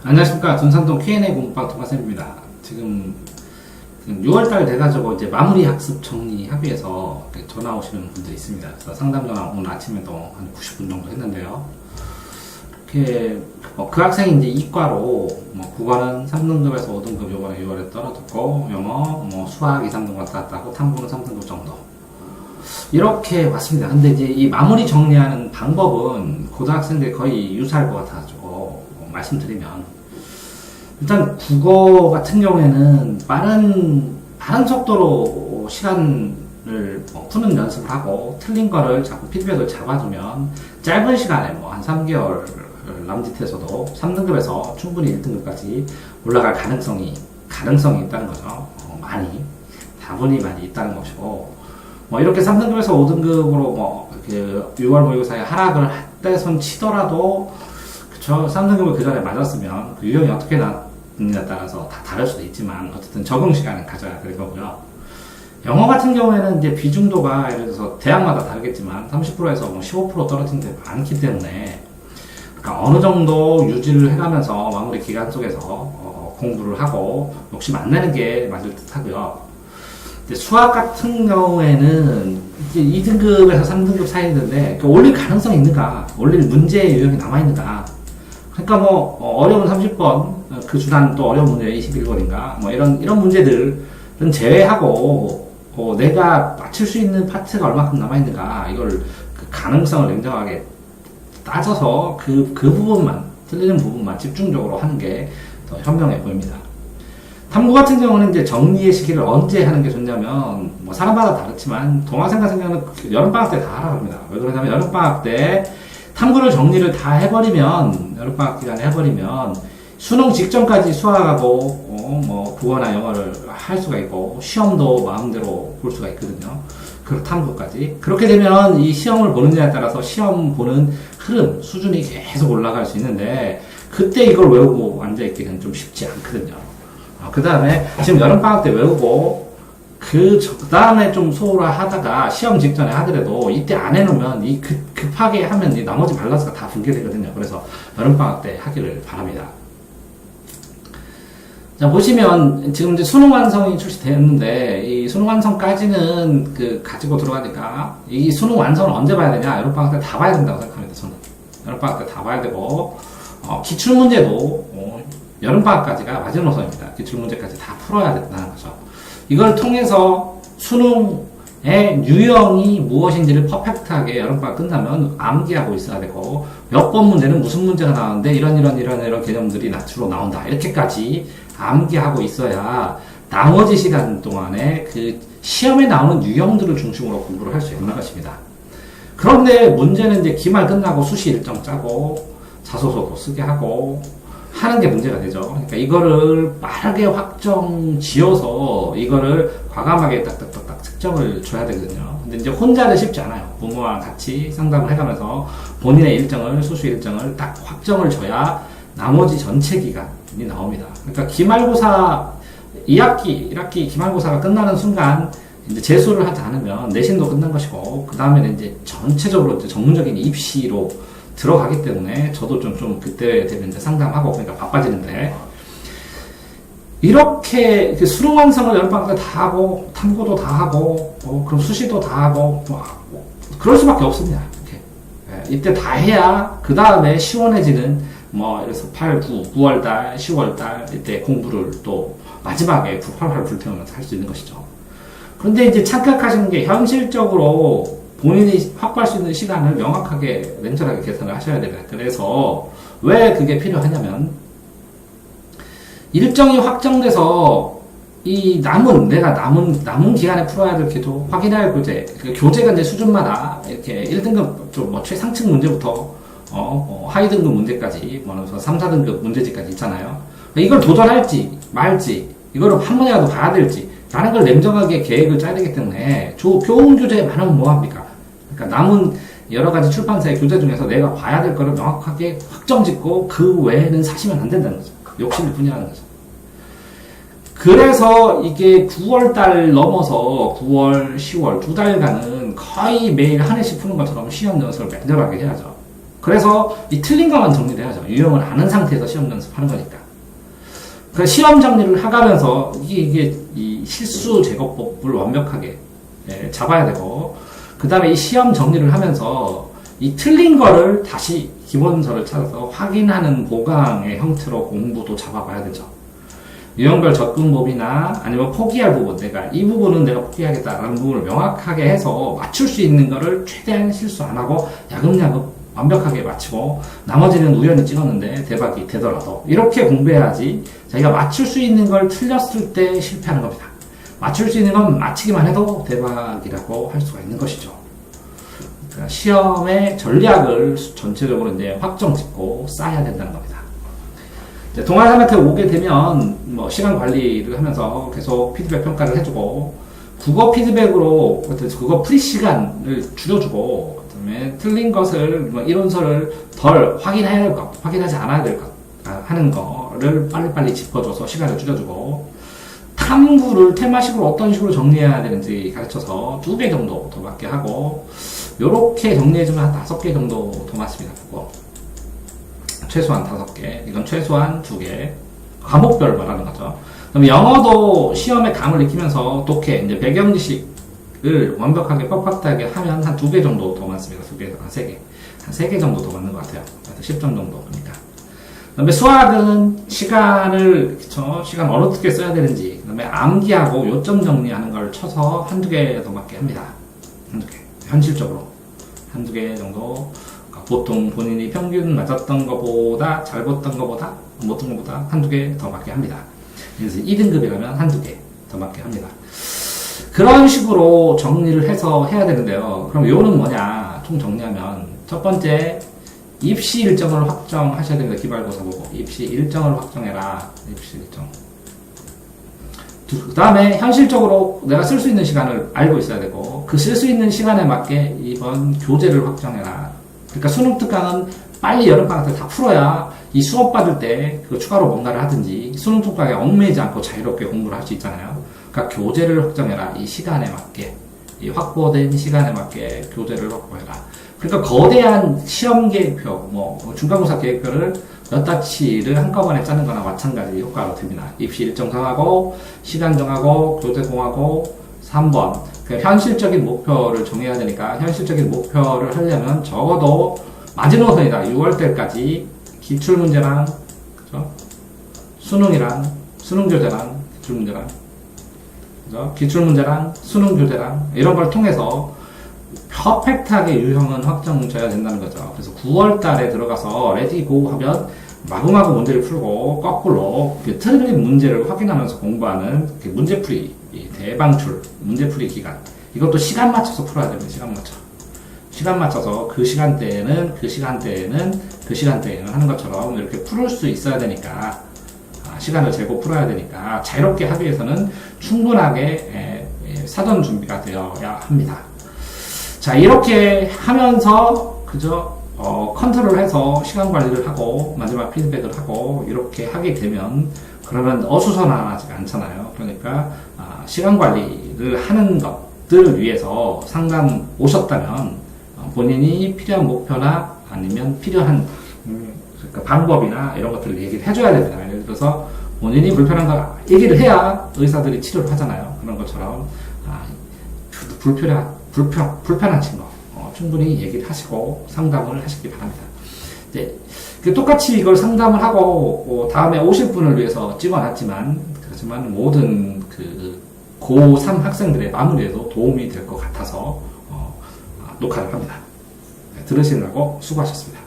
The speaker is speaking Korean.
안녕하십니까. 둔산동 Q&A 공부방 동아쌤입니다. 지금 6월달 돼가지고 이제 마무리 학습 정리하기 위해서 전화 오시는 분들이 있습니다. 그래서 상담 전화 오늘 아침에도 한 90분 정도 했는데요. 이렇게 그 학생이 이제 이과로 국어는 3등급에서 5등급 요번에 6월에 떨어졌고, 영어, 수학 2, 3등급 왔다 갔다 하고 탐구는 3등급 정도. 이렇게 왔습니다. 근데 이제 이 마무리 정리하는 방법은 고등학생들이 거의 유사할 것 같아가지고 말씀드리면, 일단 국어 같은 경우에는 빠른 속도로 시간을 푸는 연습을 하고 틀린 거를 자꾸 피드백을 잡아주면 짧은 시간에 한 3개월 남짓해서도 3등급에서 충분히 1등급까지 올라갈 가능성이 있다는 거죠. 다분히 많이 있다는 것이고, 이렇게 3등급에서 5등급으로 이렇게 6월 모의고사에 하락을 할 때 손 치더라도, 그쵸, 3등급을 그 전에 맞았으면 그 유형이 어떻게 나느냐에 따라서 다 다를 수도 있지만 어쨌든 적응 시간을 가져야 될 거고요. 영어 같은 경우에는 이제 비중도가 예를 들어서 대학마다 다르겠지만 30%에서 15% 떨어진 데 많기 때문에, 그러니까 어느 정도 유지를 해가면서 마무리 기간 속에서 공부를 하고 욕심 안 내는 게 맞을 듯 하고요. 수학 같은 경우에는 이제 2등급에서 3등급 사이인데 올릴 가능성이 있는가, 올릴 문제의 유형이 남아있는가. 그러니까 어려운 30번, 그 주단 또 어려운 문제 21번인가, 이런 문제들은 제외하고, 내가 맞출 수 있는 파트가 얼마큼 남아있는가, 이걸 그 가능성을 냉정하게 따져서 그 부분만, 틀리는 부분만 집중적으로 하는 게 더 현명해 보입니다. 탐구 같은 경우는 이제 정리의 시기를 언제 하는 게 좋냐면, 사람마다 다르지만, 동학생 같은 경우는 여름방학 때 다 하라고 합니다. 왜 그러냐면, 여름방학 때 탐구를 정리를 다 해버리면, 여름방학 기간에 해버리면, 수능 직전까지 수학하고, 국어나 영어를 할 수가 있고, 시험도 마음대로 볼 수가 있거든요. 그 탐구까지. 그렇게 되면 이 시험을 보느냐에 따라서 시험 보는 흐름, 수준이 계속 올라갈 수 있는데, 그때 이걸 외우고 앉아있기는 좀 쉽지 않거든요. 그 다음에 지금 여름방학 때 외우고, 그 다음에 좀 소홀하다가 시험 직전에 하더라도 이때 안 해놓으면 급하게 하면 이 나머지 밸런스가 다 붕괴되거든요. 그래서 여름방학 때 하기를 바랍니다. 자, 보시면 지금 이제 수능 완성이 출시됐는데, 이 수능 완성까지는 가지고 들어가니까, 이 수능 완성을 언제 봐야 되냐? 여름방학 때 다 봐야 된다고 생각합니다, 저는. 여름방학 때 다 봐야 되고, 기출문제도, 여름방학까지가 마지노선입니다. 기출문제까지 다 풀어야 된다는 거죠. 이걸 통해서 수능의 유형이 무엇인지를 퍼펙트하게 여름방학 끝나면 암기하고 있어야 되고, 몇 번 문제는 무슨 문제가 나오는데 이런 개념들이 주로 나온다. 이렇게까지 암기하고 있어야 나머지 시간 동안에 그 시험에 나오는 유형들을 중심으로 공부를 할 수 있는 것입니다. 그런데 문제는 이제 기말 끝나고 수시 일정 짜고 자소서도 쓰게 하고 하는 게 문제가 되죠. 그러니까 이거를 빠르게 확정 지어서 이거를 과감하게 딱딱딱딱 측정을 줘야 되거든요. 근데 이제 혼자는 쉽지 않아요. 부모와 같이 상담을 해가면서 본인의 일정을, 수시 일정을 딱 확정을 줘야 나머지 전체 기간이 나옵니다. 그러니까 기말고사 2학기, 1학기 기말고사가 끝나는 순간 이제 재수를 하지 않으면 내신도 끝난 것이고, 그 다음에는 이제 전체적으로 이제 전문적인 입시로 들어가기 때문에 저도 좀 그때 되면 이제 상담하고 그러니까 바빠지는데, 이렇게 수능 완성을 여름방학 때 다 하고 탐구도 다 하고 그럼 수시도 다 하고 그럴 수밖에 없습니다. 이렇게. 이때 다 해야 그 다음에 시원해지는 그래서 8, 9, 9월달, 10월달 이때 공부를 또 마지막에 활활 불태우면서 할 수 있는 것이죠. 그런데 이제 착각하시는 게 현실적으로 본인이 확보할 수 있는 시간을 명확하게 냉철하게 계산을 하셔야 됩니다. 그래서 왜 그게 필요하냐면, 일정이 확정돼서 이 내가 남은 기간에 풀어야 될 기도, 확인해야 할 교재, 교재가 이제 수준마다 이렇게 1등급 최상층 문제부터 하위 등급 문제까지, 3, 4등급 문제지까지 있잖아요. 이걸 도전할지 말지, 이거를 한 번이라도 봐야 될지 라는 걸 냉정하게 계획을 짜야 되기 때문에 교훈 교재에 많으면 뭐합니까? 그러니까 남은 여러 가지 출판사의 교재 중에서 내가 봐야 될 거를 명확하게 확정 짓고 그 외에는 사시면 안 된다는 거죠. 욕심일 뿐이라는 거죠. 그래서 이게 9월달 넘어서 9월, 10월 두 달간은 거의 매일 한 해씩 푸는 것처럼 시험 연습을 매달하게 해야죠. 그래서 이 틀린 것만 정리를 해야죠. 유형을 아는 상태에서 시험 연습하는 거니까. 그 시험 정리를 하가면서 이게 이 실수 제거법을 완벽하게 잡아야 되고, 그 다음에 이 시험 정리를 하면서 이 틀린 거를 다시 기본서를 찾아서 확인하는 보강의 형태로 공부도 잡아봐야 되죠. 유형별 접근법이나 아니면 포기할 부분, 이 부분은 내가 포기하겠다라는 부분을 명확하게 해서 맞출 수 있는 거를 최대한 실수 안 하고 야금야금 완벽하게 맞추고, 나머지는 우연히 찍었는데 대박이 되더라도 이렇게 공부해야지 자기가 맞출 수 있는 걸 틀렸을 때 실패하는 겁니다. 맞출 수 있는 건 맞히기만 해도 대박이라고 할 수가 있는 것이죠. 그러니까 시험의 전략을 전체적으로 이제 확정 짓고 쌓아야 된다는 겁니다. 동아리한테 오게 되면 뭐 시간 관리를 하면서 계속 피드백 평가를 해주고, 국어 피드백으로 국어 프리 시간을 줄여주고, 그다음에 틀린 것을 뭐 이론서를 덜 확인해야 될 것, 확인하지 않아야 될 것 하는 거를 빨리빨리 짚어줘서 시간을 줄여주고, 탐구를 테마식으로 어떤 식으로 정리해야 되는지 가르쳐서 2배 정도 더 맞게 하고, 요렇게 정리해주면 한 5개 정도 더 맞습니다. 그거 최소한 5개, 이건 최소한 2개, 과목별 말하는 거죠. 그럼 영어도 시험에 감을 익히면서 독해, 이제 배경 지식을 완벽하게 빡빡하게 하면 한 2배 정도 더 맞습니다. 2개, 한 3개. 한 3개 정도 더 맞는 것 같아요. 10점 정도 보니까. 그 다음에 수학은 시간을, 시간 어떻게 써야 되는지, 그 다음에 암기하고 요점 정리하는 걸 쳐서 1-2개 더 맞게 합니다. 1-2개. 현실적으로. 1-2개 정도. 보통 본인이 평균 맞았던 것보다, 잘 봤던 것보다, 못한 것보다 1-2개 더 맞게 합니다. 그래서 2등급이라면 1-2개 더 맞게 합니다. 그런 식으로 정리를 해서 해야 되는데요. 그럼 요는 뭐냐? 총 정리하면, 첫 번째, 입시 일정을 확정하셔야 됩니다. 기말고사 보고. 입시 일정을 확정해라. 입시 일정. 그 다음에 현실적으로 내가 쓸 수 있는 시간을 알고 있어야 되고, 그 쓸 수 있는 시간에 맞게 이번 교재를 확정해라. 그러니까 수능 특강은 빨리 여름방학 때 다 풀어야 이 수업 받을 때 그 추가로 뭔가를 하든지 수능 특강에 얽매이지 않고 자유롭게 공부를 할 수 있잖아요. 그러니까 교재를 확정해라. 이 시간에 맞게, 이 확보된 시간에 맞게 교재를 확보해라. 그러니까 거대한 시험 계획표, 뭐 중간고사 계획표를 몇 다치를 한꺼번에 짜는 거나 마찬가지 효과가 됩니다. 입시 일정 정하고, 시간 정하고, 교재 공하고, 3번. 현실적인 목표를 정해야 되니까, 현실적인 목표를 하려면 적어도 마지노선이다. 6월달까지 기출문제랑, 그죠? 수능이랑, 수능교재랑, 기출문제랑, 그죠? 기출문제랑, 수능교재랑, 이런 걸 통해서 퍼펙트하게 유형은 확정져야 된다는 거죠. 그래서 9월달에 들어가서 레디고 하면 마구마구 문제를 풀고, 거꾸로 틀린 문제를 확인하면서 공부하는 문제풀이, 대방출, 문제풀이 기간. 이것도 시간 맞춰서 풀어야 됩니다. 시간 맞춰서 그 시간대에는 하는 것처럼 이렇게 풀을 수 있어야 되니까, 시간을 재고 풀어야 되니까, 자유롭게 하기 위해서는 충분하게 사전 준비가 되어야 합니다. 자, 이렇게 하면서, 컨트롤해서 시간 관리를 하고, 마지막 피드백을 하고, 이렇게 하게 되면, 그러면 어수선하지 않잖아요. 그러니까, 시간 관리를 하는 것들을 위해서 상담 오셨다면, 본인이 필요한 목표나 아니면 필요한, 그러니까 방법이나 이런 것들을 얘기를 해줘야 됩니다. 예를 들어서, 본인이 불편한 거 얘기를 해야 의사들이 치료를 하잖아요. 그런 것처럼, 불편하신 거, 충분히 얘기를 하시고 상담을 하시기 바랍니다. 이제, 똑같이 이걸 상담을 하고, 다음에 오실 분을 위해서 찍어놨지만, 그렇지만 모든 고3 학생들의 마무리에도 도움이 될 것 같아서, 녹화를 합니다. 들으시느라고 수고하셨습니다.